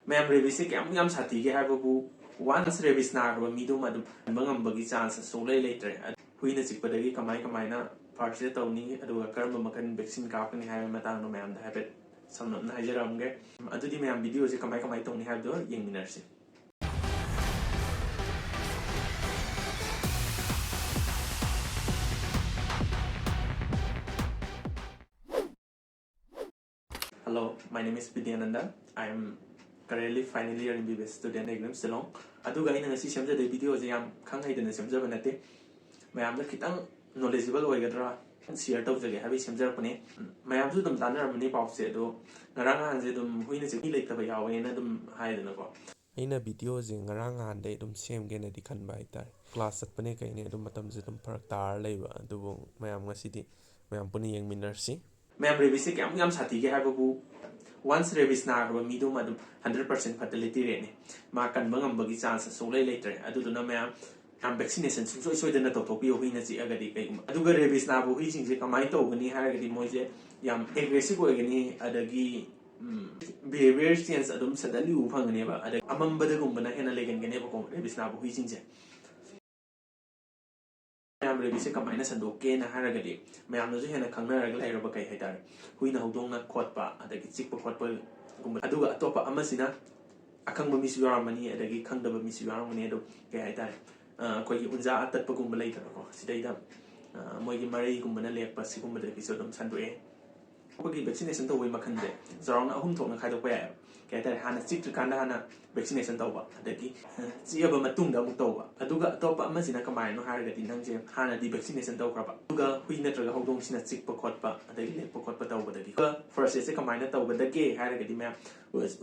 Ma'am rabies क्या साथी के हाबू वन्स रेबिस नाग्रब मीदुम बंगंबगी चांस सोलै लेत्रे हुइना चिकपदगी कमाइना फर्स्ट तौनी कर्म मखन वैक्सीन कापनी है मैम है समन हाइजरमगे मैम वीडियो से कमाई तौनी है येंगमिनरसी Hello, my name is Vidyananda. I am currently final year MBBS student exam Shillong. Aduga ina ngasi semjade video je yam khangai dena semjaba nate. Mayam da khitang knowledgeable oigadra share tawjage habi semjarapane. Mayam su dum tanarmani pause do ngarang hanje dum huina je ni leitaba yawe na dum haidana ko. Aina video je ngarang hande dum semge na di khanba itar. Class atpane kaine dum matam je dum parak tar leiba adubu mayam ngasi di mayam puni yengminarsi. Ma'am rabies क्या साथी के हाबू ones rabies नाग्रब मीदुम 100% fertility rate ने मा कनबंगंबगी chance सोलै लेत्रे अदुदुना ma'am vaccination सुसोय सोयदना तौथोपियो हुइना चिअगदी कइगुम अदुगा rabies नाबु हुइसिंगसे कमाइ तौगनी हारगदी मोइजे याम aggressive ओइगनी अदगी behaviour change अदुम suddenly उ फंगनेबा अद अमंबदगुंबना हेना लेगनगनेबको rabies नाबु हुइसिंगसे ma'am rabies कमाइना संदोके ना हारगदी मैम नजु हेना खंगनरग लाइरब कई हाइतार हुइना हौदोंना खोटपा अदगी चिकप खोटपा गुंबा अदुगा अतोपा अमसिना अखंग मिसु यारमनी अदगी खंगदब मिसु यारमनी अदो कई हाइतार कोई उंजा अततप गुंबा लेइतरको सिदैदा मोइगी मरै गुंबना लेकपा सिगुंबदगी सोदम संदोए कोगी वैक्सीनेशन तो वई मखनजे जराउंड अहुम थोकना खाइदोपा याय कई हाइतार हाना चिकट्रिकांदा हाना वैक्सीनेशन तौबा अदगी चियब मतुंगदा अमुक तौबा अदुगा अतोपा अमसिना कमाइनो हारगदी नंजे हाना दी वैक्सीनेशन तौखरबा अदुगा हुइ नत्रगा हौदोंसिना चिकप खोटपा अदगी लेकप खोटपा तौबदगी फर्स्ट से कमाइना तौबदगे हारगदी मैम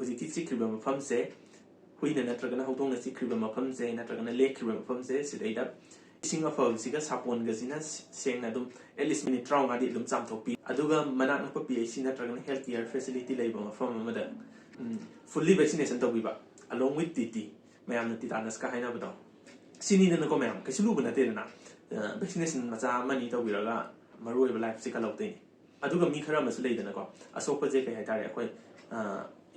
हुजिकी चिक्रिबा मफमसे हुइना नत्रगना हौदोंना चिक्रिबा मफमसे नत्रगना लेखरिबा मफमसे सिदैदा इसिंग अफबसिगा सापोनगसिना सेंगना दुम एटलीस्ट मिनिट 30 दी दुम चामथोपी अदुगा मनाक नप पीएचसी नत्रगना हेल्थ केयर फैसिलिटी लेबा मफम अमदा फुल्ली वैक्सीनेशन तौबिबा along with TT मैम टिटानस का हाइना बदो सिनी नको मैम कैसे लुब नतेना वैक्सीनेशन मचा मनी तौबिरगा मरुइबा लाइफ से कलौतेनी अदुगा मी खरा मसु लेदनको असोप जे कई हाइतारे अखोय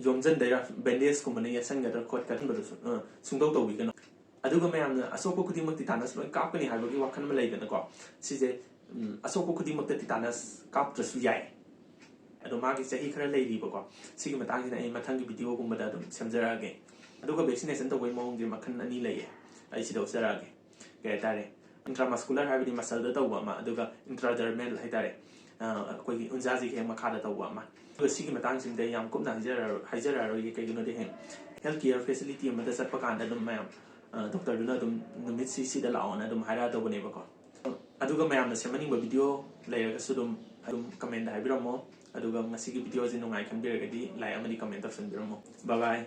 योमजन दैरा बैंडेज कुमने यसनगदर खोट कथनबदसु सुंदौ तौबिगनो अदुगा मैम असोप खुदिमक टिटानस लोय कापकनी हाइबगी वाखन म लेदनको सिजे असोप खुदिमक टिटानस कापत्रसु याय अदो मागी सही खरा लेरिबको सिगी मतांगिना ए मथंगी video गुमबदा दum semjaraage aduga vaccination tawai mawng je makhan ani laye ai sidau sarage ke tare intramuscular habidi muscle da tawba ma aduga intradermal hai tare koi unjaji ke makha da tawba ma aduga sigi matang sing de yam kupna haijara ro ye kaigino de hen health care facility ma da satpa kan da dum mayam doctor duna dum numit si da laona dum haira tawba ne bako aduga mayam na semani ba video layer su dum comment da habiramo aduga ngasigi video je nungai khanbiragadi like amadi comment option biramo bye bye